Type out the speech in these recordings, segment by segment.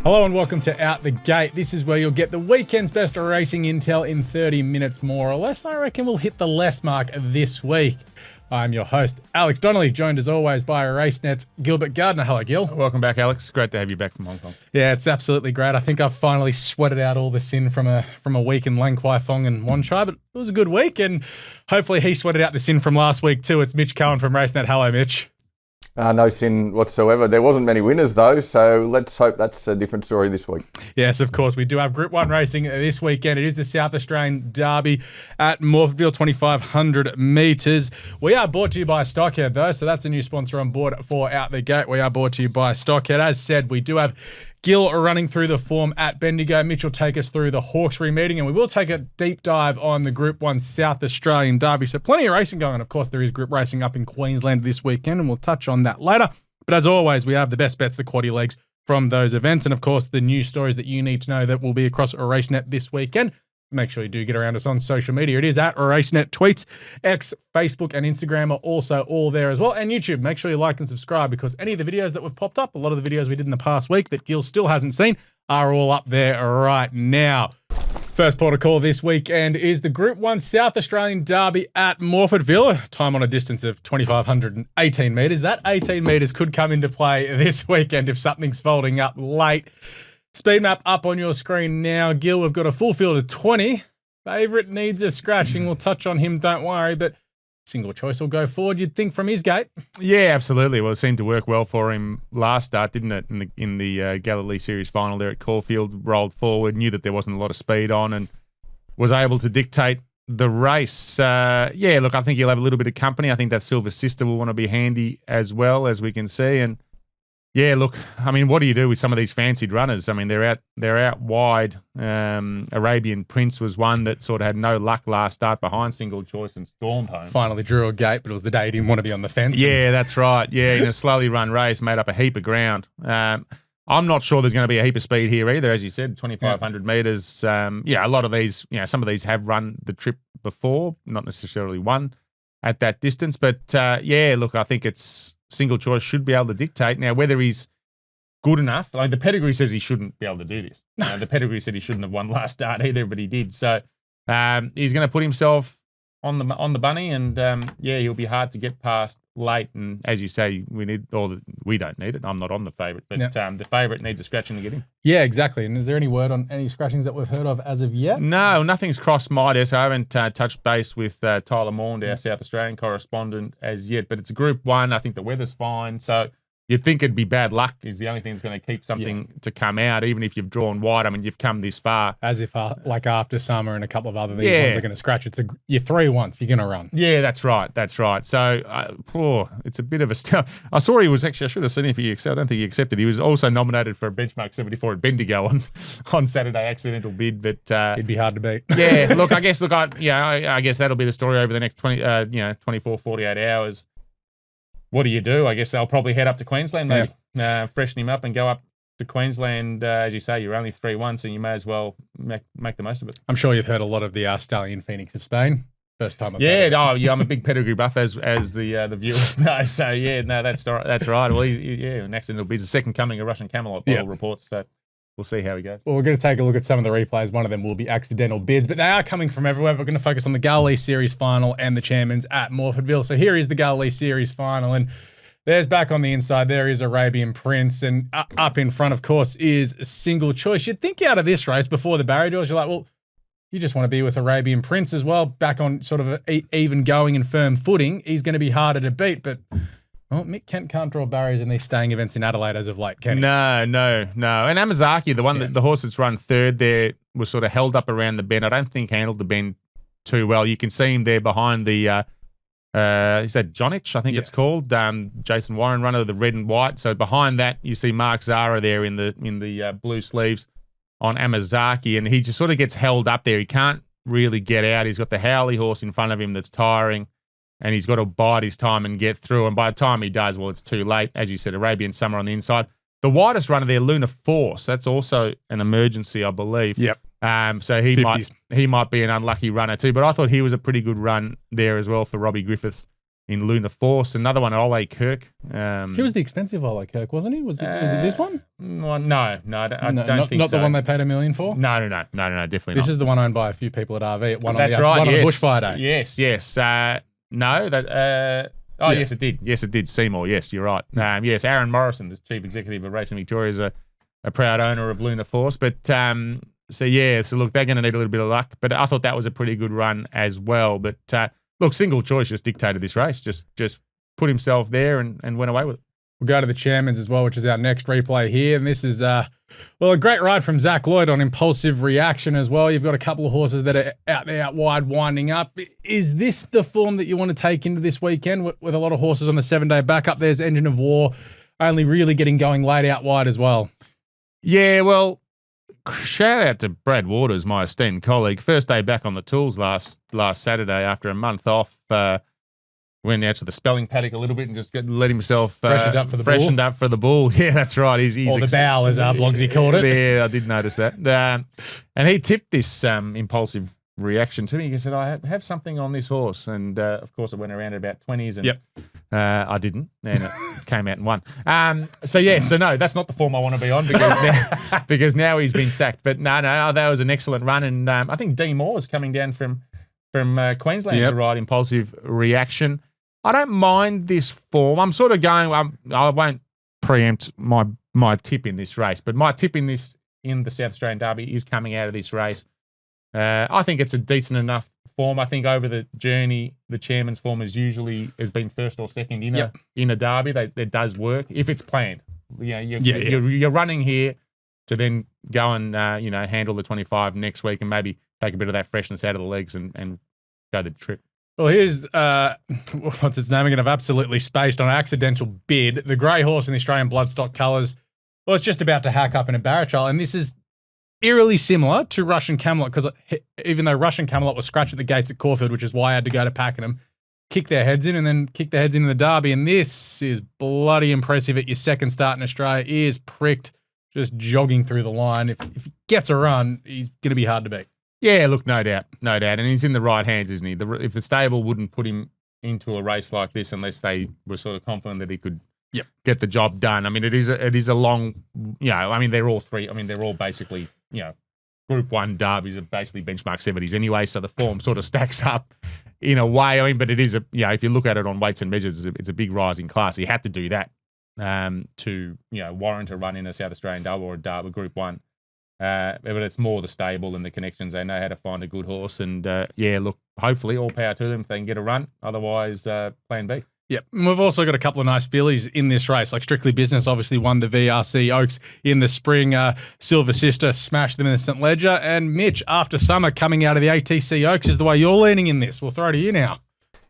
Hello and welcome to Out the Gate. This is where you'll get the weekend's best racing intel in 30 minutes more or less. I reckon we'll hit the less mark this week. I'm your host, Alex Donnelly, joined as always by Racenet's Gilbert Gardiner. Hello, Gil. Welcome back, Alex. Great to have you back from Hong Kong. Yeah, it's absolutely great. I think I've finally sweated out all the sin from a week in Lang Kwai Fong and Wan Chai, but it was a good week, and hopefully he sweated out the sin from last week too. It's Mitch Cohen from Racenet. Hello, Mitch. No sin whatsoever. There wasn't many winners though, so let's hope that's a different story this week. Yes, of course. We do have Group 1 racing this weekend. It is the South Australian Derby at Morphettville, 2,500 metres. We are brought to you by Stockhead though, so that's a new sponsor on board for Out the Gate. We are brought to you by Stockhead. As said, we do have Gil running through the form at Bendigo. Mitch will take us through the Hawkesbury meeting, and we will take a deep dive on the Group 1 South Australian Derby. So plenty of racing going. Of course, there is group racing up in Queensland this weekend, and we'll touch on that later. But as always, we have the best bets, the Quaddie legs from those events, and of course, the news stories that you need to know that will be across Racenet this weekend. Make sure you do get around us on social media. It is at Racenet. Tweets, X, Facebook, and Instagram are also all there as well. And YouTube. Make sure you like and subscribe because any of the videos that we've popped up, a lot of the videos we did in the past week that Gil still hasn't seen, are all up there right now. First port of call this weekend is the Group 1 South Australian Derby at Morphettville. Time on a distance of 2,518 metres. That 18 metres could come into play this weekend if something's folding up late. Speed map up on your screen now. Gil, we've got a full field of 20. Favourite needs a scratching. We'll touch on him, don't worry, but single choice will go forward, you'd think, from his gate. Yeah, absolutely. Well, it seemed to work well for him last start, didn't it? In the Galilee Series final there at Caulfield, rolled forward, knew that there wasn't a lot of speed on and was able to dictate the race. Yeah, look, I think he'll have a little bit of company. I think that Silver Sister will want to be handy as well, as we can see. And yeah, look, I mean, what do you do with some of these fancied runners? I mean, they're out wide. Arabian Prince was one that sort of had no luck last start behind single choice and stormed home. Finally drew a gate, but it was the day he didn't want to be on the fence. Yeah, that's right. Yeah, in a slowly run race, made up a heap of ground. I'm not sure there's going to be a heap of speed here either, as you said, 2,500 metres. Yeah, a lot of these, some of these have run the trip before, not necessarily won at that distance. But yeah, look, I think it's single choice should be able to dictate. Now, whether he's good enough, like the pedigree says he shouldn't be able to do this. The pedigree said he shouldn't have won last start either, but he did. So he's going to put himself on the bunny, and yeah, he'll be hard to get past late. And as you say, we don't need it. I'm not on the favourite, but the favourite needs a scratching to get in. Yeah, exactly. And is there any word on any scratchings that we've heard of as of yet? No, nothing's crossed my desk. I haven't touched base with Tyler Maund, our South Australian correspondent, as yet. But it's a Group 1. I think the weather's fine, so you'd think it'd be bad luck is the only thing that's going to keep something to come out, even if you've drawn wide. I mean, you've come this far. As if, like after summer and a couple of other these ones are going to scratch. You're 3 once, you're going to run. Yeah, that's right. So, it's a bit of a stuff. I saw he was actually, I should have seen if he accepted. I don't think he accepted. He was also nominated for a benchmark 74 at Bendigo on Saturday, accidental bid, but it'd be hard to beat. Yeah, look, I guess that'll be the story over the next 24, 48 hours. What do you do? I guess they'll probably head up to Queensland, maybe freshen him up and go up to Queensland. As you say, you're only 3-1, so you may as well make the most of it. I'm sure you've heard a lot of the Stallion Phoenix of Spain. First time I've heard it. I'm a big pedigree buff, as the viewers know. So yeah, no, that's right. Well, an accidental bid, the second coming of Russian Camelot, all reports. So we'll see how he goes. Well, we're going to take a look at some of the replays. One of them will be accidental bids, but they are coming from everywhere. We're going to focus on the Galilee Series final and the Chairman's at Morphettville. So here is the Galilee Series final, and there's back on the inside. There is Arabian Prince, and up in front, of course, is single choice. You'd think out of this race before the barrier doors, you're like, well, you just want to be with Arabian Prince as well, back on sort of an even going and firm footing. He's going to be harder to beat, but well, Mick Kent can't draw barriers in these staying events in Adelaide as of late, can he? No. And Amazaki, the one the horse that's run third there, was sort of held up around the bend. I don't think handled the bend too well. You can see him there behind the, is that Jonich, I think it's called? Jason Warren, runner of the red and white. So behind that, you see Mark Zara there in the blue sleeves on Amazaki, and he just sort of gets held up there. He can't really get out. He's got the Howley horse in front of him that's tiring, and he's got to bide his time and get through. And by the time he does, well, it's too late. As you said, Arabian Summer on the inside. The widest runner there, Luna Force. That's also an emergency, I believe. Yep. So he might be an unlucky runner too. But I thought he was a pretty good run there as well for Robbie Griffiths in Luna Force. Another one at Ole Kirk. He was the expensive Ole Kirk, wasn't he? Was it this one? No, I don't Not think so. the one they paid $1 million for? No, definitely This not. is the one owned by a few people at RV. That's right. One yes. on the bushfire day. Yes. No, that. Yes, it did. Yes, it did. Seymour. Yes, you're right. Yes, Aaron Morrison, the chief executive of Racing Victoria, is a proud owner of Luna Force. But so look, they're going to need a little bit of luck. But I thought that was a pretty good run as well. But look, Single Choice just dictated this race. Just put himself there and went away with it. We'll go to the Chairman's as well, which is our next replay here. And this is, a great ride from Zach Lloyd on Impulsive Reaction as well. You've got a couple of horses that are out there out wide winding up. Is this the form that you want to take into this weekend with a lot of horses on the 7-day backup? There's Engine of War only really getting going late out wide as well. Yeah, well, shout out to Brad Waters, my esteemed colleague. First day back on the tools last Saturday after a month off. Went out to the spelling paddock a little bit and just let himself freshened up for the bull. Yeah, that's right. He's or the bow, as Blogsy called it. Yeah, I did notice that. And he tipped this Impulsive Reaction to me. He said, I have something on this horse. And, of course, it went around at about 20s. And I didn't. And it came out and won. So no, that's not the form I want to be on because now he's been sacked. But no, that was an excellent run. And I think D Moore's coming down from Queensland to ride Impulsive Reaction. I don't mind this form. I'm sort of going. I won't preempt my tip in this race, but my tip in the South Australian Derby is coming out of this race. I think it's a decent enough form. I think over the journey, the Chairman's form has been first or second in a Derby. That does work if it's planned. You're running here to then go and handle the 25 next week and maybe take a bit of that freshness out of the legs and go the trip. Well, here's, what's its name again? I've absolutely spaced on accidental bid. The grey horse in the Australian bloodstock colours, well, it's just about to hack up in a barra trial. And this is eerily similar to Russian Camelot because even though Russian Camelot was scratched at the gates at Caulfield, which is why I had to go to Pakenham, kick their heads in and then kick their heads in the Derby. And this is bloody impressive at your second start in Australia. Ears pricked, just jogging through the line. If he gets a run, he's going to be hard to beat. Yeah, look, no doubt. And he's in the right hands, isn't he? If the stable wouldn't put him into a race like this unless they were sort of confident that he could get the job done. I mean, it is a long, they're all three. I mean, they're all basically, Group 1 derbies are basically benchmark 70s anyway, so the form sort of stacks up in a way. I mean, but it is if you look at it on weights and measures, it's a big rising class. He had to do that to warrant a run in a South Australian Derby or a Derby Group 1. But it's more the stable and the connections. They know how to find a good horse. And, look, hopefully all power to them if they can get a run. Otherwise, plan B. Yep. And we've also got a couple of nice fillies in this race. Like Strictly Business obviously won the VRC Oaks in the spring. Silver Sister smashed them in the St. Ledger. And Mitch, after summer, coming out of the ATC Oaks is the way you're leaning in this. We'll throw to you now.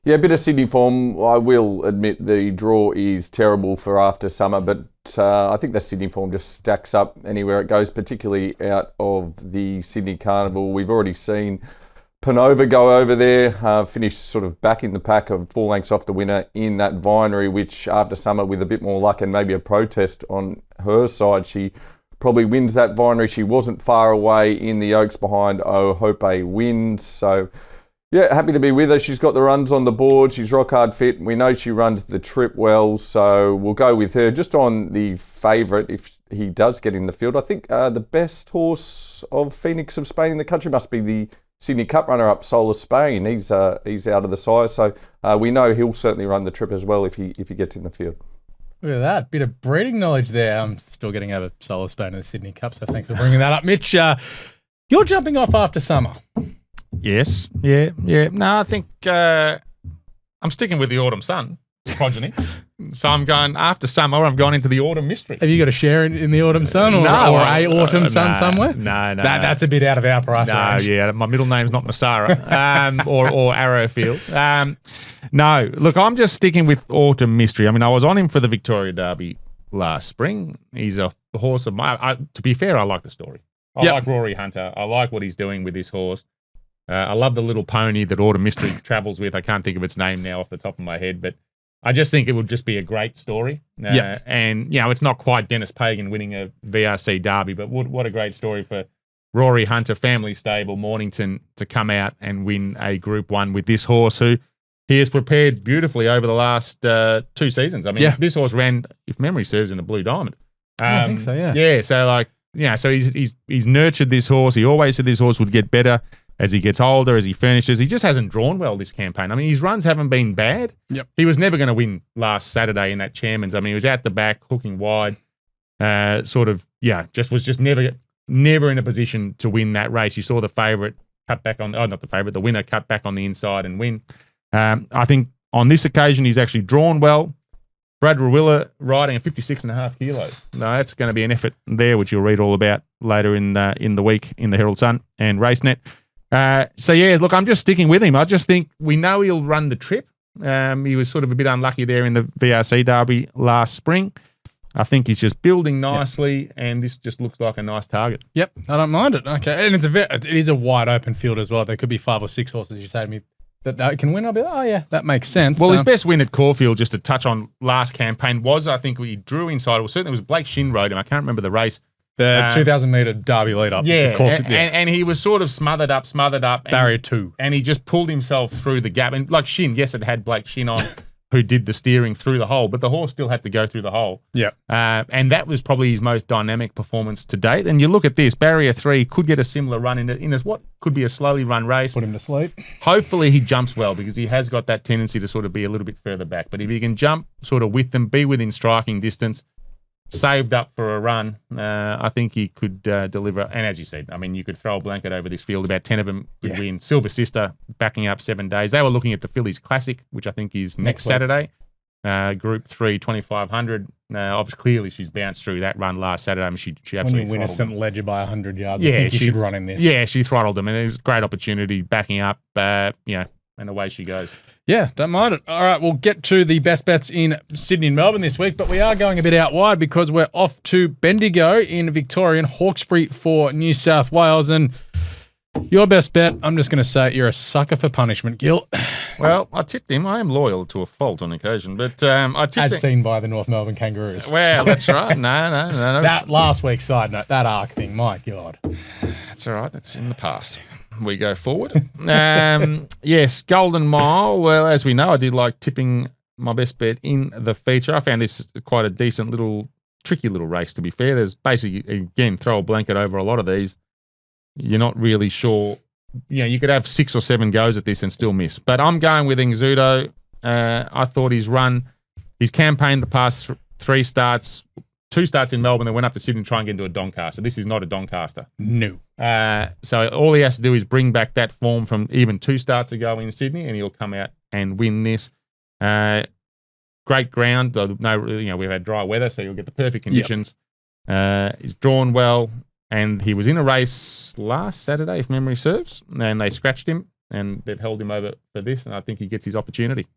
Yeah, a bit of Sydney form. I will admit the draw is terrible for after summer, but I think the Sydney form just stacks up anywhere it goes, particularly out of the Sydney Carnival. We've already seen Panova go over there, finish sort of back in the pack of 4 lengths off the winner in that Vinery, which after summer with a bit more luck and maybe a protest on her side, she probably wins that Vinery. She wasn't far away in the Oaks behind Oh Hope Wins, so... yeah, happy to be with her. She's got the runs on the board. She's rock hard fit. We know she runs the trip well, so we'll go with her. Just on the favourite, if he does get in the field, I think the best horse of Phoenix of Spain in the country must be the Sydney Cup runner-up, Solar Spain. He's out of the sire, so we know he'll certainly run the trip as well if he gets in the field. Look at that, bit of breeding knowledge there. I'm still getting over Solar Spain in the Sydney Cup, so thanks for bringing that up. Mitch, you're jumping off after summer. Yes. Yeah. No, I think I'm sticking with the Autumn Sun progeny. So I'm going after summer. I'm going into the Autumn Mystery. Have you got a share in the Autumn Sun or a Autumn Sun somewhere? No. That's a bit out of our price range. Yeah. My middle name's not Massara or Arrowfield. No, look, I'm just sticking with Autumn Mystery. I mean, I was on him for the Victoria Derby last spring. He's a horse of my. To be fair, I like the story. I like Rory Hunter. I like what he's doing with this horse. I love the little pony that Autumn Mystery travels with. I can't think of its name now off the top of my head, but I just think it would just be a great story. And, it's not quite Dennis Pagan winning a VRC Derby, but what a great story for Rory Hunter, family stable, Mornington, to come out and win a Group 1 with this horse who, he has prepared beautifully over the last 2 seasons. I mean, this horse ran, if memory serves, in the Blue Diamond. I think so, yeah. Yeah, so like, so he's nurtured this horse. He always said this horse would get better as he gets older, as he furnishes. He just hasn't drawn well this campaign. I mean, his runs haven't been bad. Yep. He was never going to win last Saturday in that Chairman's. I mean, he was out the back, hooking wide, just never in a position to win that race. You saw the favourite cut back on, not the favourite, the winner cut back on the inside and win. I think on this occasion, he's actually drawn well. Brad Rawiller riding at 56.5 kilos. No, that's going to be an effort there, which you'll read all about later in the week in the Herald Sun and Racenet. Look, I'm just sticking with him. I just think we know he'll run the trip. He was sort of a bit unlucky there in the VRC Derby last spring. I think he's just building nicely, and this just looks like a nice target. Yep, I don't mind it. Okay, and it is a wide open field as well. There could be 5 or 6 horses, you say to me, that can win. I'll be like, oh yeah, that makes sense. Well, his best win at Caulfield, just to touch on last campaign, was, I think, he drew inside. Well, certainly it was Blake Shin rode him. I can't remember the race. The 2,000-metre Derby lead-up. Yeah, and he was sort of smothered up. Barrier 2. And he just pulled himself through the gap. And like Shin, yes, it had Blake Shin on, who did the steering through the hole, but the horse still had to go through the hole. Yeah. And that was probably his most dynamic performance to date. And you look at this, Barrier 3 could get a similar run in what could be a slowly run race. Put him to sleep. Hopefully he jumps well, because he has got that tendency to sort of be a little bit further back. But if he can jump sort of with them, be within striking distance, saved up for a run, I think he could deliver. And as you said, I mean, you could throw a blanket over this field. About 10 of them could win. Silver Sister backing up 7 days. They were looking at the Phillies Classic, which I think is next Saturday. Group 3, 2,500. Obviously, clearly she's bounced through that run last Saturday. I mean, she absolutely when you win a St. Ledger by 100 yards, yeah, I think you should run in this. Yeah, she throttled them, and it was a great opportunity backing up, and away she goes. Yeah, don't mind it. All right, we'll get to the best bets in Sydney and Melbourne this week, but we are going a bit out wide because we're off to Bendigo in Victoria and Hawkesbury for New South Wales. And your best bet, I'm just going to say you're a sucker for punishment, Gil. Well, I tipped him. I am loyal to a fault on occasion, but I tipped him. As seen by the North Melbourne Kangaroos. Well, that's right. No. That last week's side note, that arc thing, my God. That's all right. That's in the past. We go forward. Yes, Golden Mile. Well, as we know, I did like tipping my best bet in the feature. I found this quite a decent tricky little race, to be fair. There's basically, again, throw a blanket over a lot of these. You're not really sure. You could have 6 or 7 goes at this and still miss. But I'm going with Exudo. I thought his campaign the past 3 starts, 2 starts in Melbourne, then went up to Sydney and try and get into a Doncaster. This is not a Doncaster. No. So all he has to do is bring back that form from even 2 starts ago in Sydney, and he'll come out and win this. Great ground. We've had dry weather, so you'll get the perfect conditions. Yep. He's drawn well, and he was in a race last Saturday, if memory serves, and they scratched him, and they've held him over for this, and I think he gets his opportunity.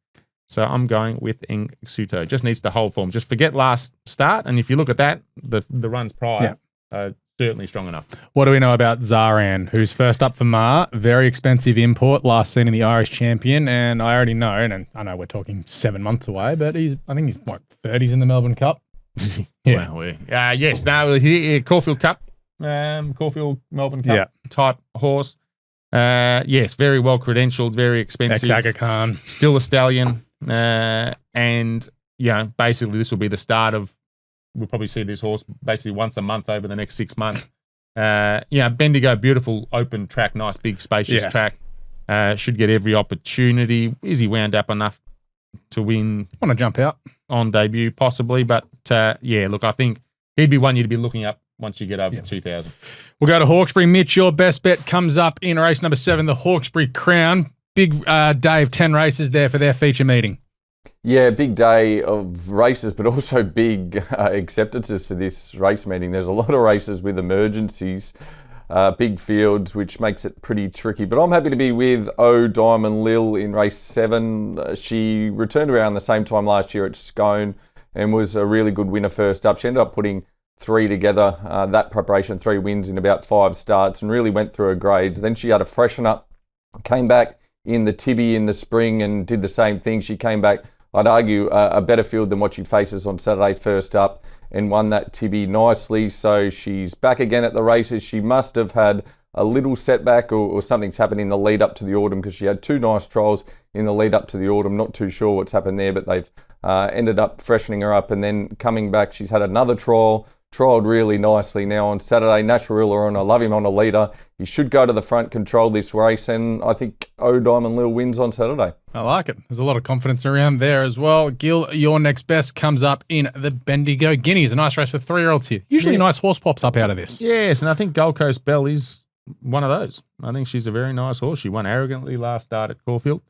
So I'm going with Exudo. Just needs to hold form. Just forget last start, and if you look at that, the runs prior are certainly strong enough. What do we know about Zaran, who's first up for Mar? Very expensive import, last seen in the Irish Champion, and I already know, and I know we're talking 7 months away, but I think he's 30s in the Melbourne Cup. Yeah. Well, yes. No, Caulfield Cup, Caulfield Melbourne Cup type horse. Yes, very well credentialed, very expensive. Ex-Aga Khan. Still a stallion. And basically this will be the start of, we'll probably see this horse basically once a month over the next 6 months. Bendigo, beautiful open track, nice big spacious track. Should get every opportunity. Is he wound up enough to win? Want to jump out on debut possibly, but look, I think he'd be one you'd be looking up once you get over 2,000. We'll go to Hawkesbury. Mitch, your best bet comes up in race number 7, the Hawkesbury Crown. Big day of 10 races there for their feature meeting. Yeah, big day of races, but also big acceptances for this race meeting. There's a lot of races with emergencies, big fields, which makes it pretty tricky. But I'm happy to be with O Diamond Lil in race 7. She returned around the same time last year at Scone and was a really good winner first up. She ended up putting 3 together, that preparation, 3 wins in about 5 starts, and really went through her grades. Then she had to freshen up, came back in the Tibby in the spring and did the same thing. She came back, I'd argue, a better field than what she faces on Saturday first up, and won that Tibby nicely. So she's back again at the races. She must have had a little setback or something's happened in the lead up to the autumn, because she had 2 nice trials in the lead up to the autumn. Not too sure what's happened there, but they've ended up freshening her up and then coming back. She's had another trialled really nicely now on Saturday. Naturilla on, I love him on a leader. He should go to the front, control this race, and I think Diamond Lil wins on Saturday. I like it. There's a lot of confidence around there as well. Gil, your next best comes up in the Bendigo Guineas. A nice race for 3-year-olds here. Usually a nice horse pops up out of this. Yes, and I think Gold Coast Belle is one of those. I think she's a very nice horse. She won arrogantly last start at Caulfield.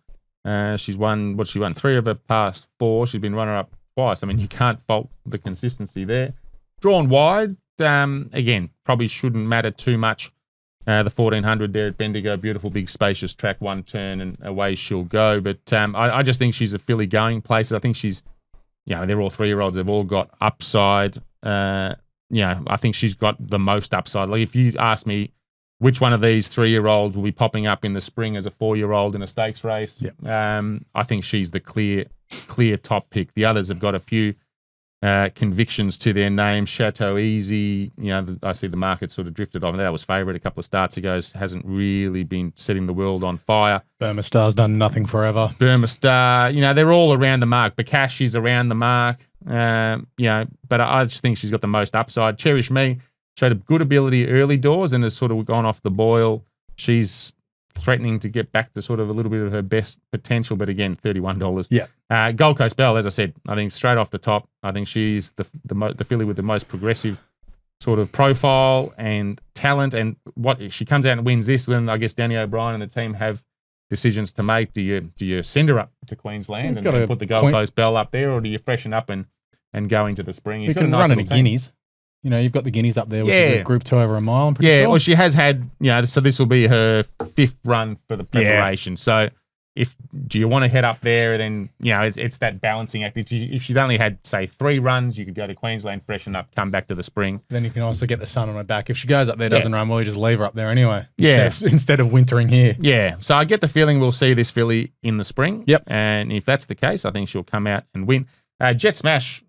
She's won 3 of her past 4. She's been runner-up twice. I mean, you can't fault the consistency there. Drawn wide, again, probably shouldn't matter too much. The 1400 there at Bendigo, beautiful, big, spacious track, 1 turn and away she'll go. But I just think she's a filly going places. I think she's, they're all 3-year-olds. They've all got upside. I think she's got the most upside. Like if you ask me which one of these 3-year-olds will be popping up in the spring as a 4-year-old in a stakes race, I think she's the clear top pick. The others have got a few convictions to their name. Chateau Easy, I see the market sort of drifted off. That was favourite a couple of starts ago. Hasn't really been setting the world on fire. Burma Star's done nothing forever. Burma Star, they're all around the mark. Bakash is around the mark, but I just think she's got the most upside. Cherish Me showed a good ability early doors and has sort of gone off the boil. She's threatening to get back to sort of a little bit of her best potential, but again, $31. Yeah. Gold Coast Belle, as I said, I think straight off the top, I think she's the filly with the most progressive sort of profile and talent. And what she comes out and wins this, then I guess Danny O'Brien and the team have decisions to make. Do you send her up to Queensland and put the Gold Coast Belle up there, or do you freshen up and go into the spring? You can run in the Guineas. You've got the Guineas up there, which is a Group 2 over a mile, I'm pretty sure. Well, she has had, so this will be her 5th run for the preparation. Yeah. So do you want to head up there, then, it's that balancing act. If she'd only had, say, 3 runs, you could go to Queensland, freshen up, come back to the spring. Then you can also get the sun on her back. If she goes up there, doesn't run well, you just leave her up there anyway. Instead of wintering here. Yeah. So I get the feeling we'll see this filly in the spring. Yep. And if that's the case, I think she'll come out and win. Jet Smash,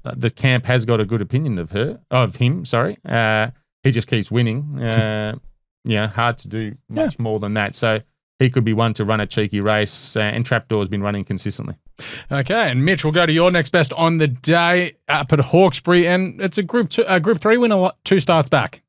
the camp has got a good opinion of him. He just keeps winning. Hard to do much more than that. So he could be one to run a cheeky race, and Trapdoor's been running consistently. Okay, and Mitch, we'll go to your next best on the day up at Hawkesbury, and it's a Group 3 winner 2 starts back.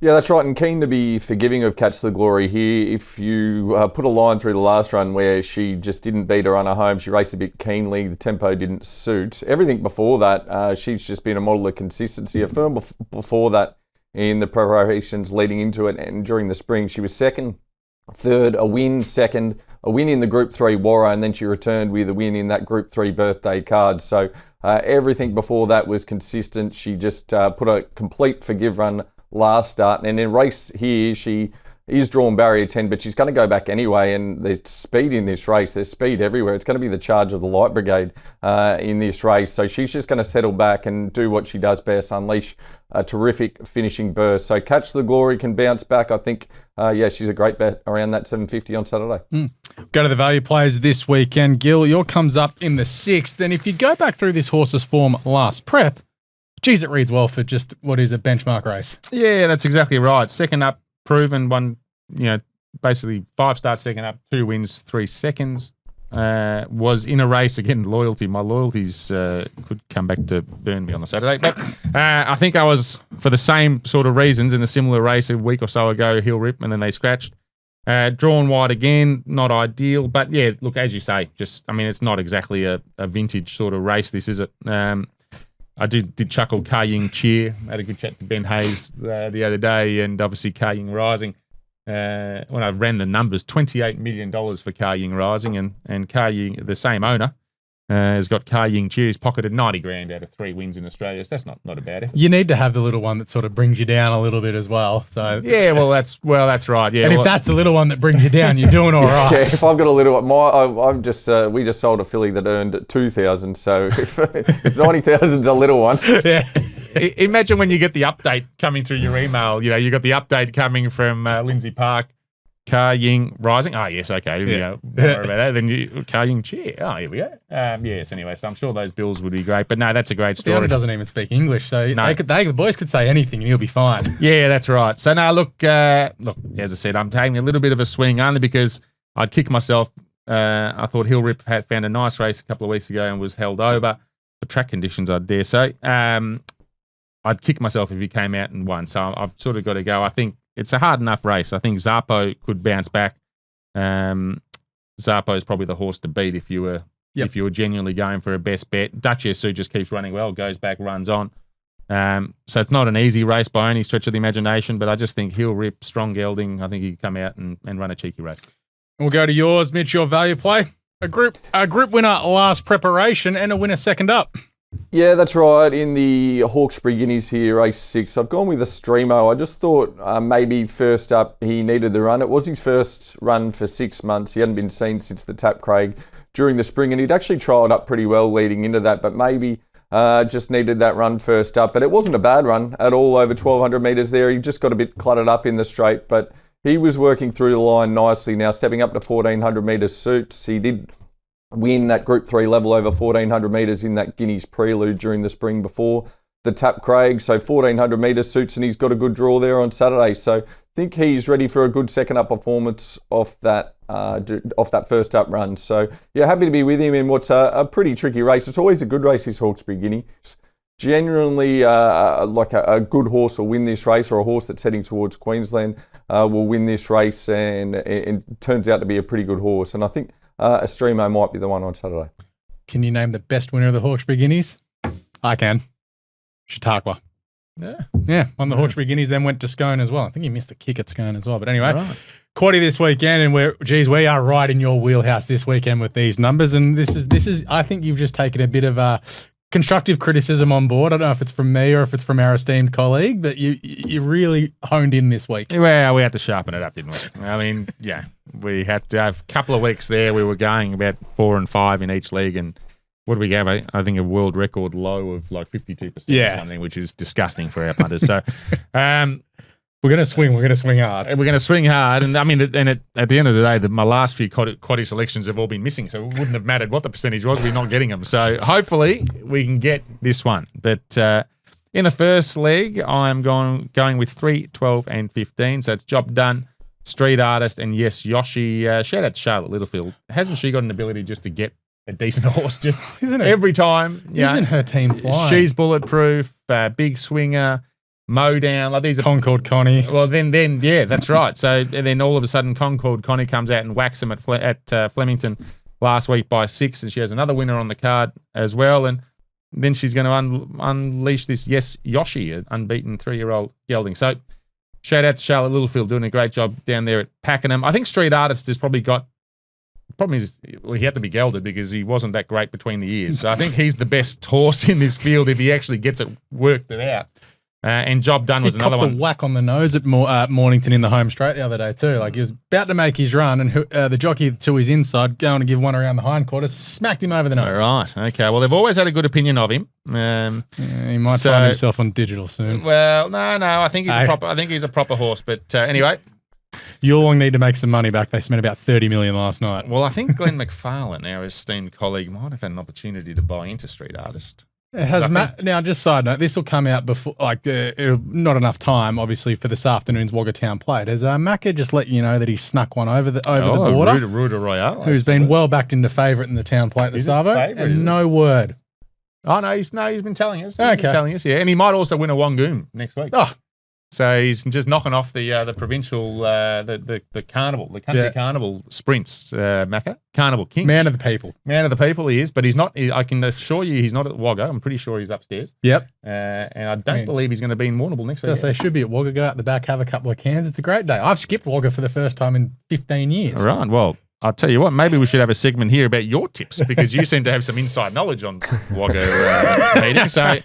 Yeah, that's right, and keen to be forgiving of Catch the Glory here. If you put a line through the last run where she just didn't beat her runner home, she raced a bit keenly, the tempo didn't suit. Everything before that, she's just been a model of consistency. A firm before that in the preparations leading into it, and during the spring she was 2nd, 3rd, a win, 2nd, a win in the Group 3 Warra, and then she returned with a win in that Group 3 birthday card. So everything before that was consistent. She just put a complete forgive run last start, and in race here she is drawn barrier 10, but she's going to go back anyway, and there's speed in this race. There's speed everywhere. It's going to be the charge of the Light Brigade in this race, so she's just going to settle back and do what she does best, unleash a terrific finishing burst. So Catch the Glory can bounce back. I think she's a great bet around that 750 on Saturday. Go to the value plays this weekend. Gil, your comes up in the 6th, and if you go back through this horse's form last prep, geez, it reads well for just what is a benchmark race. Yeah, that's exactly right. Second up, proven, one, basically 5 starts, second up, 2 wins, 3 seconds. Was in a race, again, loyalty. My loyalties could come back to burn me on the Saturday. But I think I was, for the same sort of reasons, in a similar race a week or so ago, Hill Rip, and then they scratched. Drawn wide again, not ideal. But yeah, look, as you say, it's not exactly a vintage sort of race, this, is it? I did chuckle Car Ying Cheer. I had a good chat to Ben Hayes the other day, and obviously Car Ying Rising. When I ran the numbers, $28 million for Car Ying Rising, and Car Ying, the same owner, has got Car Ying Cheer. He's pocketed $90,000 out of 3 wins in Australia. So that's not a bad effort. You need to have the little one that sort of brings you down a little bit as well. So yeah, that's right. Yeah, and if that's the little one that brings you down, you're doing all right. Yeah, if I've got a little one, we just sold a filly that earned $2,000. So if 90,000's a little one, yeah. Imagine when you get the update coming through your email. You got the update coming from Lindsay Park. Car Ying Rising. Oh, yes, okay. Here we Yeah. go. Don't worry about that. Then Car Ying Cheer. Oh, here we go. Yes, anyway, so I'm sure those bills would be great. But no, that's a great The story. owner doesn't even speak English, so No. the boys could say anything and he'll be fine. Yeah, that's right. So now, look, as I said, I'm taking a little bit of a swing only because I'd kick myself. I thought Hill Rip had found a nice race a couple of weeks ago and was held over for track conditions, I dare say. I'd kick myself if he came out and won. So I've sort of got to go. I think it's a hard enough race. I think Zappo could bounce back. Zappo is probably the horse to beat if you were genuinely going for a best bet. Duchess, who just keeps running well, goes back, runs on. So it's not an easy race by any stretch of the imagination, but I just think Hill Rip, strong gelding, I think he could come out and run a cheeky race. We'll go to yours, Mitch, your value play. A group winner last preparation and a winner second up. Yeah, that's right. In the Hawkesbury Guineas here, race 6, I've gone with a Streamo. I just thought maybe first up he needed the run. It was his first run for 6 months. He hadn't been seen since the Tap Craig during the spring, and he'd actually trialled up pretty well leading into that, but maybe just needed that run first up. But it wasn't a bad run at all, over 1,200 metres there. He just got a bit cluttered up in the straight, but he was working through the line nicely now, stepping up to 1,400 metres suits. He did win that Group 3 level over 1,400 metres in that Guineas prelude during the spring before the Tap Craig. So 1,400 metres suits, and he's got a good draw there on Saturday. So I think he's ready for a good second up performance off that first up run. So yeah, happy to be with him in what's a pretty tricky race. It's always a good race, this Hawkesbury Guineas. Generally, like a good horse will win this race, or a horse that's heading towards Queensland will win this race, and it turns out to be a pretty good horse. And I think Estremo might be the one on Saturday. Can you name the best winner of the Hawkesbury Guineas? I can. Chautauqua. Yeah, on the Hawkesbury Guineas, then went to Scone as well. I think he missed the kick at Scone as well. But anyway, Quaddie this weekend, and we are right in your wheelhouse this weekend with these numbers. And this is I think you've just taken a bit of constructive criticism on board. I don't know if it's from me or if it's from our esteemed colleague, but you really honed in this week. Well, we had to sharpen it up, didn't we? I mean, yeah, we had to have a couple of weeks there. We were going about 4 and 5 in each league, and what do we have? I think a world record low of like 52% or something, which is disgusting for our punters. So we're going to swing. We're going to swing hard. We're going to swing hard. And I mean, at the end of the day, my last few Quaddie selections have all been missing. So it wouldn't have mattered what the percentage was. We're not getting them. So hopefully we can get this one. But in the first leg, I'm going with 3, 12, and 15. So it's Job Done, Street Artist, and yes, Yoshi. Shout out to Charlotte Littlefield. Hasn't she got an ability just to get a decent horse just every time? Isn't her team flying? She's bulletproof, big swinger. Mow down, like these are Concord Connie. Well, then, yeah, that's right. So, and then all of a sudden, Concord Connie comes out and whacks him at Flemington last week by 6, and she has another winner on the card as well. And then she's going to unleash this Yoshi, an unbeaten 3-year-old gelding. So, shout out to Charlotte Littlefield doing a great job down there at Pakenham. I think Street Artist has probably got. The problem is, he had to be gelded because he wasn't that great between the ears. So I think he's the best horse in this field if he actually gets it worked out. And Job Done was another one. He copped a whack on the nose at Mornington in the home straight the other day too. Like he was about to make his run, and the jockey to his inside, going to give one around the hindquarters, smacked him over the nose. All right. Okay. Well, they've always had a good opinion of him. He might find himself on digital soon. Well, no. I think he's a proper horse. But anyway, You'll need to make some money back. They spent about $30 million last night. Well, I think Glenn McFarlane, our esteemed colleague, might have had an opportunity to buy into Street Artist. It has now, just side note, this will come out before, not enough time, obviously, for this afternoon's Wagga Town Plate. Has Macca just let you know that he snuck one over the border? Ruta Royale. Who's been well backed into favourite in the Town Plate this Arvo, and no word. Oh, no, he's been telling us. Okay. Been telling us, yeah. And he might also win a Wangoon next week. Oh. So he's just knocking off the provincial, the carnival, the country carnival sprints, Macca. Carnival King. Man of the people. Man of the people he is, but he's not, I can assure you he's not at Wagga. I'm pretty sure he's upstairs. Yep. And I don't believe he's going to be in Warrnambool next week. They should be at Wagga, go out the back, have a couple of cans. It's a great day. I've skipped Wagga for the first time in 15 years. All right, well, I'll tell you what, maybe we should have a segment here about your tips because you seem to have some inside knowledge on Wagga meetings. So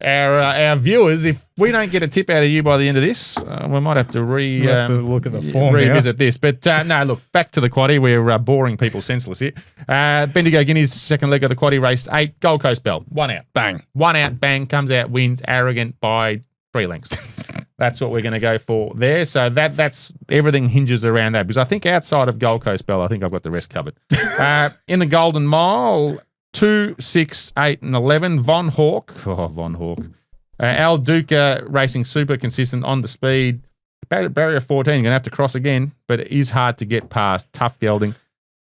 our viewers, if we don't get a tip out of you by the end of this, we might have to look at the form revisit this. But no, look, back to the Quaddie. We're boring people senseless here. Bendigo Guineas, second leg of the Quaddie race 8. Gold Coast Bell, 1 out. Bang. 1 out, bang, comes out, wins, arrogant by 3 lengths. That's what we're going to go for there. So that's everything hinges around that, because I think outside of Gold Coast Bell, I think I've got the rest covered. In the Golden Mile, 2, 6, 8, and 11. Von Hawk. Al Duca racing super consistent on the speed. Barrier 14, you're going to have to cross again, but it is hard to get past. Tough gelding.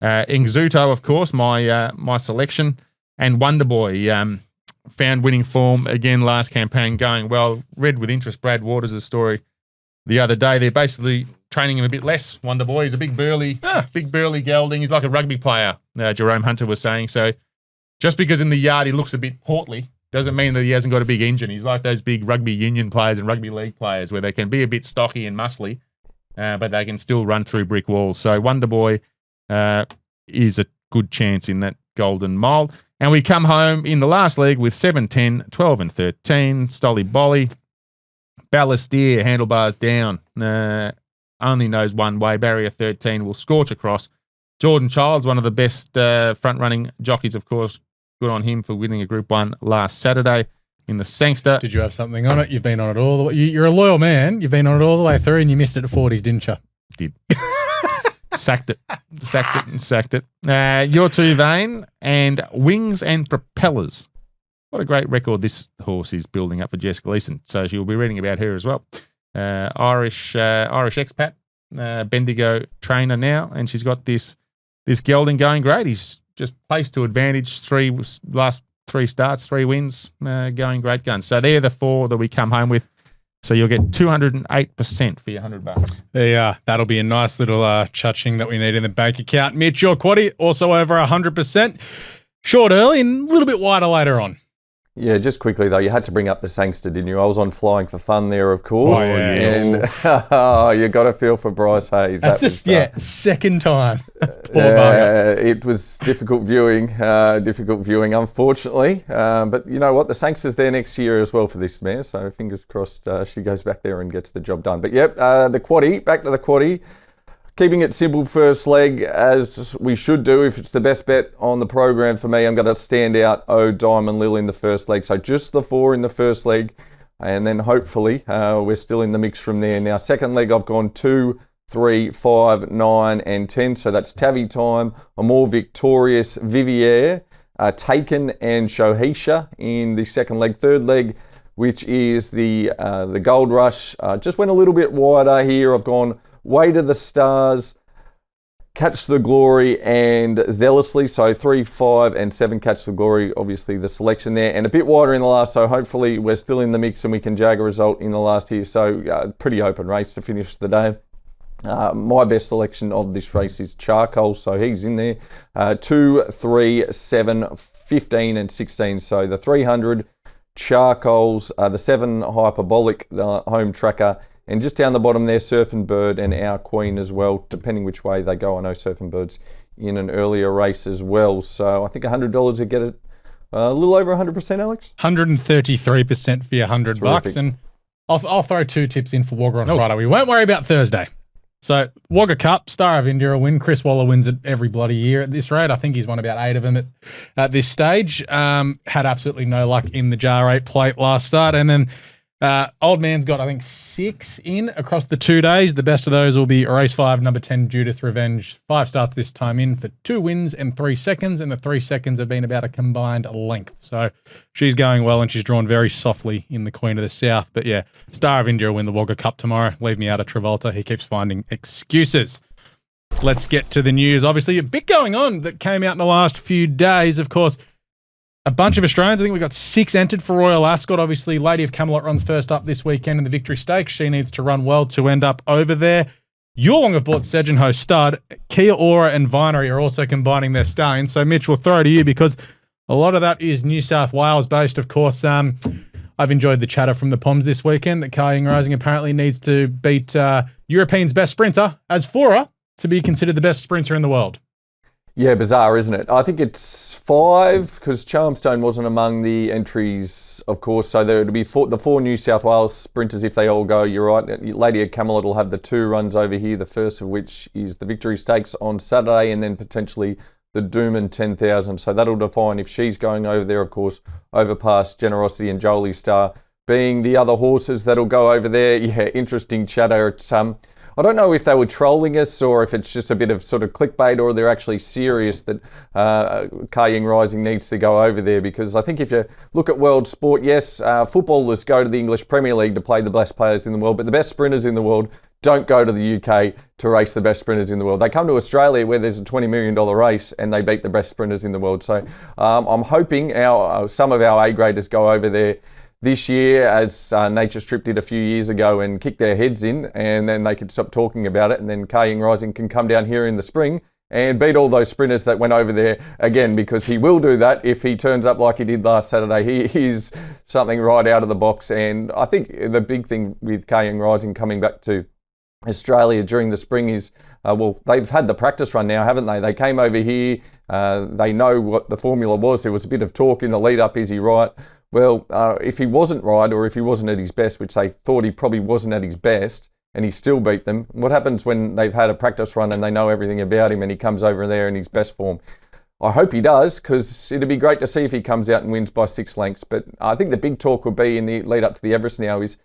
Ingzuto, of course, my selection. And Wonderboy found winning form again last campaign, going well. Read with interest Brad Waters' story the other day. They're basically training him a bit less. Wonderboy, he's a big burly gelding. He's like a rugby player, Jerome Hunter was saying. So just because in the yard he looks a bit portly doesn't mean that he hasn't got a big engine. He's like those big rugby union players and rugby league players where they can be a bit stocky and muscly, but they can still run through brick walls. So Wonderboy is a good chance in that Golden Mile. And we come home in the last leg with 7, 10, 12 and 13. Stolly Bolly. Ballastier, handlebars down. Only knows one way. Barrier 13 will scorch across. Jordan Childs, one of the best front-running jockeys, of course. Good on him for winning a Group 1 last Saturday in the Sangster. Did you have something on it? You've been on it all the way. You're a loyal man. You've been on it all the way through, and you missed it at 40s, didn't you? Did. Sacked it. Your Two Vein and Wings and Propellers. What a great record this horse is building up for Jessica Leeson. So she'll be reading about her as well. Irish expat, Bendigo trainer now, and she's got this gelding going great. He's just placed to advantage. Last 3 starts, 3 wins, going great guns. So they're the 4 that we come home with. So you'll get 208% for your $100. There you are. That'll be a nice little cha-ching that we need in the bank account. Mitch, your Quaddie, also over 100%. Short early and a little bit wider later on. Yeah, just quickly though, you had to bring up the Sangster, didn't you? I was on Flying for Fun there, of course. Oh, yes. And you got to feel for Bryce Hayes. That's second time. Poor bugger. It was difficult viewing, unfortunately. But you know what? The Sangster's there next year as well for this mare, so fingers crossed she goes back there and gets the job done. But yep, the Quaddie, back to the Quaddie. Keeping it simple first leg, as we should do. If it's the best bet on the program for me, I'm going to stand out Diamond Lil in the first leg. So just the 4 in the first leg, and then hopefully we're still in the mix from there. Now, second leg, I've gone 2, 3, 5, 9, and 10. So that's Tavi Time, a more victorious Vivier, Taken, and Shohisha in the second leg. Third leg, which is the Gold Rush, just went a little bit wider here. I've gone Way to the Stars, Catch the Glory, and Zealously. So 3, 5, and 7 Catch the Glory, obviously the selection there. And a bit wider in the last, so hopefully we're still in the mix and we can jag a result in the last here. So pretty open race to finish the day. My best selection of this race is Charcoal, so he's in there. 2, 3, 7, 15, and 16. So the 300 Charcoals, the 7 Hyperbolic, the home tracker, and just down the bottom there, Surfing Bird and Our Queen as well, depending which way they go. I know Surfing Bird's in an earlier race as well. So I think $100 would get it a little over 100%, Alex? 133% for your $100. And I'll throw 2 tips in for Wagga on Friday. We won't worry about Thursday. So Wagga Cup, Star of India will win. Chris Waller wins it every bloody year at this rate. I think he's won about 8 of them at this stage. Had absolutely no luck in the Jar 8 plate last start. And then Old Man's got, I think, 6 in across the 2 days. The best of those will be race 5, number 10, Judith Revenge. 5 starts this time in for 2 wins and 3 seconds, and the 3 seconds have been about a combined length. So she's going well, and she's drawn very softly in the Queen of the South. But yeah, Star of India will win the Wagga Cup tomorrow. Leave me out of Travolta. He keeps finding excuses. Let's get to the news. Obviously, a bit going on that came out in the last few days. Of course, a bunch of Australians. I think we've got 6 entered for Royal Ascot. Obviously, Lady of Camelot runs first up this weekend in the Victory Stakes. She needs to run well to end up over there. Yulong have bought Sejenho Stud. Kia Ora and Vinery are also combining their stallions. So, Mitch, we'll throw to you because a lot of that is New South Wales based. Of course, I've enjoyed the chatter from the Poms this weekend that Kai Rising apparently needs to beat Europeans' best sprinter as Fora to be considered the best sprinter in the world. Yeah, bizarre, isn't it? I think it's 5 because Charmstone wasn't among the entries, of course. So there would be the 4 New South Wales sprinters if they all go. You're right. Lady of Camelot will have the 2 runs over here, the first of which is the Victory Stakes on Saturday and then potentially the Dooman 10,000. So that'll define if she's going over there, of course, over past Generosity and Jolie Star. being the other horses that'll go over there. Yeah, interesting chatter. It's I don't know if they were trolling us or if it's just a bit of sort of clickbait or they're actually serious that Kaying Rising needs to go over there, because I think if you look at world sport, yes, footballers go to the English Premier League to play the best players in the world, but the best sprinters in the world don't go to the UK to race the best sprinters in the world. They come to Australia where there's a $20 million race and they beat the best sprinters in the world. So I'm hoping some of our A-graders go over there this year, as Nature Strip did a few years ago, and kick their heads in, and then they could stop talking about it, and then Kaying Rising can come down here in the spring and beat all those sprinters that went over there again, because he will do that if he turns up like he did last Saturday. He's something right out of the box, and I think the big thing with Kaying Rising coming back to Australia during the spring is, they've had the practice run now, haven't they? They came over here, they know what the formula was. There was a bit of talk in the lead up, is he right? Well, if he wasn't right, or if he wasn't at his best, which they thought he probably wasn't at his best, and he still beat them, what happens when they've had a practice run and they know everything about him and he comes over there in his best form? I hope he does, because it'd be great to see if he comes out and wins by 6 lengths. But I think the big talk would be in the lead up to the Everest now is,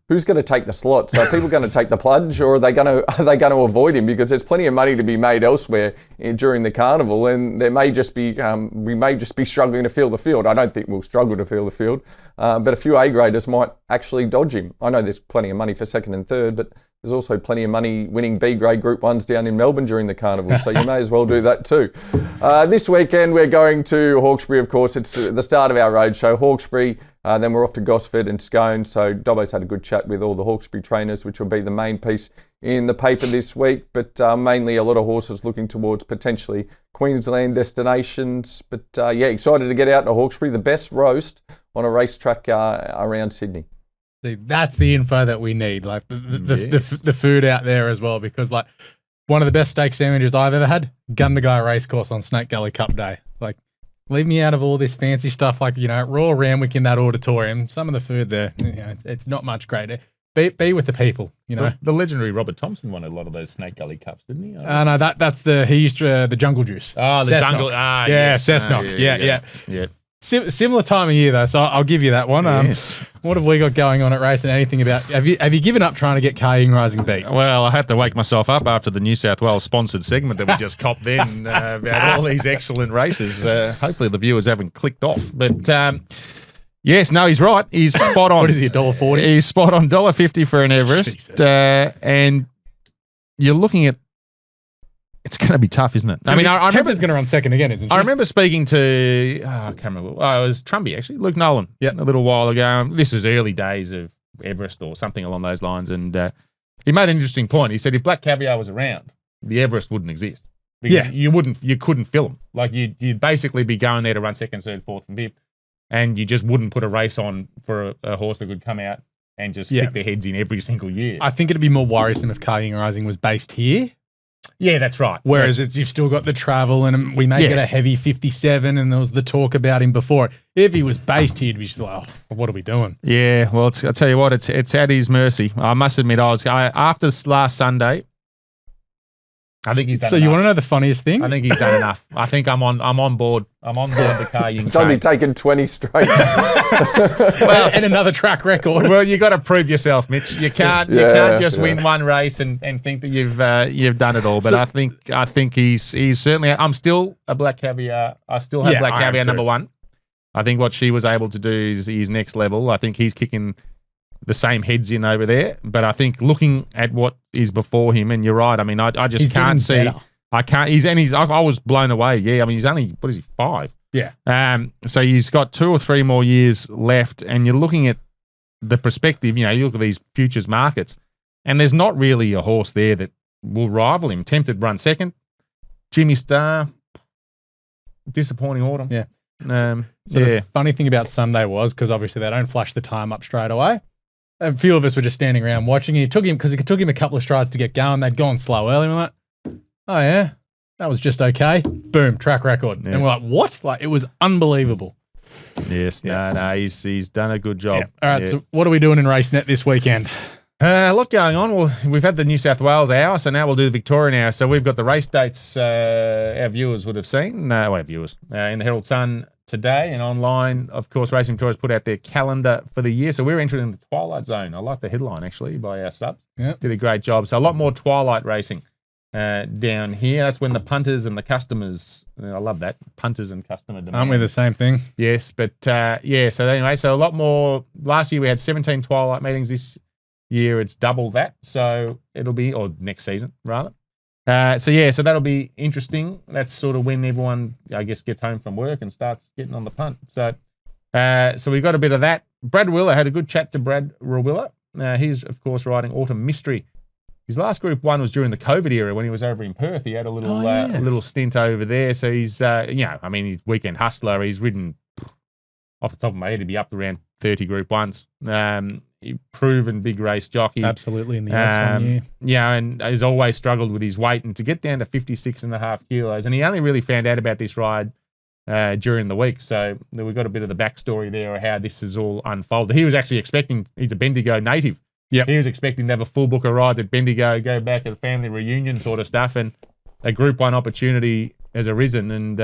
who's going to take the slot? So are people going to take the plunge, or are they going to avoid him? Because there's plenty of money to be made elsewhere during the carnival, and there may just be we may just be struggling to fill the field. I don't think we'll struggle to fill the field, but a few A-graders might actually dodge him. I know there's plenty of money for second and third, but there's also plenty of money winning B-grade Group 1s down in Melbourne during the carnival, so you may as well do that too. This weekend we're going to Hawkesbury, of course. It's the start of our roadshow. Hawkesbury, then we're off to Gosford and Scone. So Dobbo's had a good chat with all the Hawkesbury trainers, which will be the main piece in the paper this week, but mainly a lot of horses looking towards potentially Queensland destinations. But yeah, excited to get out to Hawkesbury, the best roast on a racetrack around Sydney. See, that's the info that we need, like the food out there as well, because like one of the best steak sandwiches I've ever had, Gundagai Racecourse on Snake Gully Cup Day. Like, leave me out of all this fancy stuff, like, you know, Royal Randwick in that auditorium. Some of the food there, you know, it's not much greater. Be with the people, you know. The legendary Robert Thompson won a lot of those Snake Gully Cups, didn't he? No, he used to the Jungle Juice. Oh, the Cessnock. Jungle. Yeah, yes. Cessnock. Yeah. Similar time of year though, so I'll give you that one. Yes. What have we got going on at Racenet? Anything about? Have you given up trying to get Kaying Rising beat? Well, I had to wake myself up after the New South Wales sponsored segment that we just copped in about all these excellent races. Hopefully the viewers haven't clicked off, but. Yes, no, he's right. He's spot on. What is he, $1.40? He's spot on, $1.50 for an Everest. And you're looking at, it's going to be tough, isn't it? I remember Templeton's going to run second again, isn't she? I remember speaking to, I can't remember, it was Trumby actually, Luke Nolan, a little while ago. This was early days of Everest or something along those lines. And he made an interesting point. He said if Black Caviar was around, the Everest wouldn't exist. Because you couldn't fill them. Like you'd basically be going there to run second, third, fourth, and fifth. And you just wouldn't put a race on for a horse that could come out and just kick their heads in every single year. I think it'd be more worrisome if Kaying Rising was based here. Yeah, that's right. Whereas you've still got the travel, and we may get a heavy 57, and there was the talk about him before. If he was based here, you'd be like, oh, what are we doing? Yeah, well, I'll tell you what, it's at his mercy. I must admit, after last Sunday, I think he's done enough. You want to know the funniest thing? I think he's done enough. I think I'm on board. I'm on board the Kaying. It's only taken 20 straight. Well, and another track record. Well, you got to prove yourself, Mitch. You can't just win one race and think that you've done it all. But I think he's certainly. I'm still a Black Caviar. I still have Black Caviar number one. I think what she was able to do is next level. I think he's kicking the same heads in over there, but I think looking at what is before him, and you're right. I mean, I just can't see. Better. I can't. I was blown away. Yeah, I mean, he's only 5? Yeah. So he's got 2 or 3 more years left, and you're looking at the perspective. You know, you look at these futures markets, and there's not really a horse there that will rival him. Tempted run second. Jimmy Star. Disappointing autumn. Yeah. The funny thing about Sunday was, because obviously they don't flash the time up straight away. A few of us were just standing around watching. It took him a couple of strides to get going. They'd gone slow early. We're like, oh yeah, that was just okay. Boom, track record. Yeah. And we're like, what? Like, it was unbelievable. Yes, no, he's done a good job. Yeah. All right, so what are we doing in Racenet this weekend? A lot going on. Well, we've had the New South Wales hour, so now we'll do the Victorian hour. So we've got the race dates our viewers would have seen. Our viewers in the Herald Sun today, and online, of course, Racing Victoria has put out their calendar for the year. So we're entering the Twilight Zone. I like the headline, actually, by our subs. Yep. Did a great job. So a lot more Twilight racing down here. That's when the punters and the customers, I love that, punters and customer demand. Aren't we the same thing? Yes, but yeah, so anyway, so a lot more. Last year we had 17 Twilight meetings. This year it's double that. So it'll be, or next season, rather. So yeah, so that'll be interesting. That's sort of when everyone, I guess, gets home from work and starts getting on the punt. So we got a bit of that. Brad Willer, had a good chat to Brad Rawiller. He's, of course, riding Autumn Mystery. His last Group 1 was during the COVID era when he was over in Perth. He had a little stint over there. So he's, he's weekend hustler. He's ridden, off the top of my head, he'd be up around 30 Group 1s. Proven big race jockey. Absolutely, in the X1 year. Yeah, and he's always struggled with his weight, and to get down to 56.5 kilos. And he only really found out about this ride during the week. So we've got a bit of the backstory there of how this is all unfolded. He was actually expecting, he's a Bendigo native. Yep. He was expecting to have a full book of rides at Bendigo, go back at a family reunion sort of stuff, and a Group 1 opportunity has arisen. And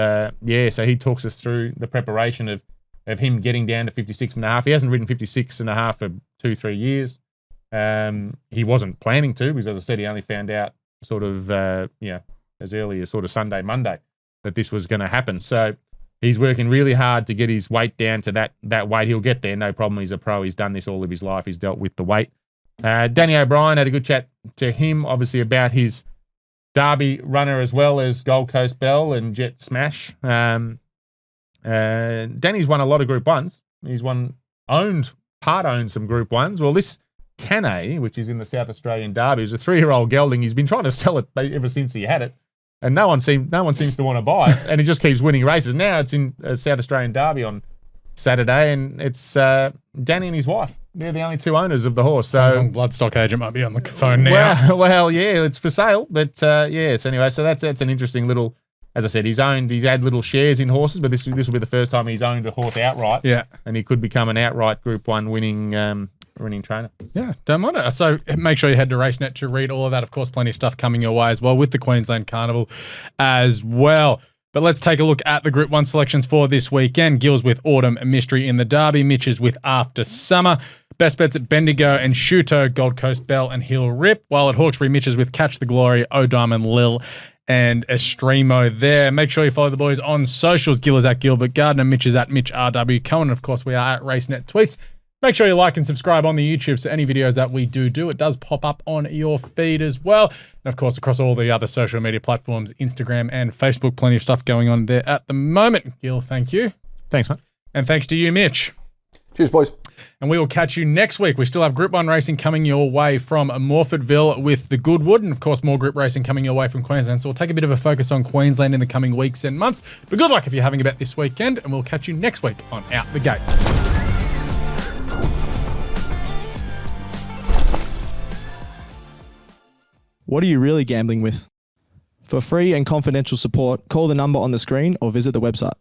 so he talks us through the preparation of him getting down to 56.5. He hasn't ridden 56.5 for 2-3 years. He wasn't planning to, because as I said, he only found out sort of, as early as sort of Sunday, Monday, that this was going to happen. So he's working really hard to get his weight down to that weight. He'll get there, no problem. He's a pro. He's done this all of his life. He's dealt with the weight. Danny O'Brien, had a good chat to him, obviously, about his Derby runner as well as Gold Coast Bell and Jet Smash. Danny's won a lot of Group 1s. He's owned some Group 1s. Well, this Cannae, which is in the South Australian Derby, is a 3-year-old gelding. He's been trying to sell it ever since he had it, and no one seems to want to buy it, and he just keeps winning races. Now it's in South Australian Derby on Saturday, and it's Danny and his wife. They're the only two owners of the horse. So Bloodstock agent might be on the phone now. Well, yeah, it's for sale. But so anyway, so that's an interesting little. As I said, he's had little shares in horses, but this will be the first time he's owned a horse outright. Yeah, and he could become an outright Group 1 winning trainer. Yeah, don't mind it. So make sure you head to Racenet to read all of that. Of course, plenty of stuff coming your way as well with the Queensland Carnival as well. But let's take a look at the Group 1 selections for this weekend. Gil's with Autumn Mystery in the Derby. Mitch is with After Summer. Best bets at Bendigo and Shuto, Gold Coast Bell and Hill Rip. While at Hawkesbury, Mitch is with Catch the Glory, O'Diamond Lil and Estremo there. Make sure you follow the boys on socials. Gil is at Gilbert, Gardiner, Mitch is at Mitch RW, Cohen, and of course we are at Racenet Tweets. Make sure you like and subscribe on the YouTube, so any videos that we do, it does pop up on your feed as well. And of course, across all the other social media platforms, Instagram and Facebook, plenty of stuff going on there at the moment. Gil, thank you. Thanks, mate. And thanks to you, Mitch. Cheers, boys. And we will catch you next week. We still have Group 1 racing coming your way from Morphettville with the Goodwood, and of course more group racing coming your way from Queensland. So we'll take a bit of a focus on Queensland in the coming weeks and months. But good luck if you're having a bet this weekend, and we'll catch you next week on Out the Gate. What are you really gambling with? For free and confidential support, call the number on the screen or visit the website.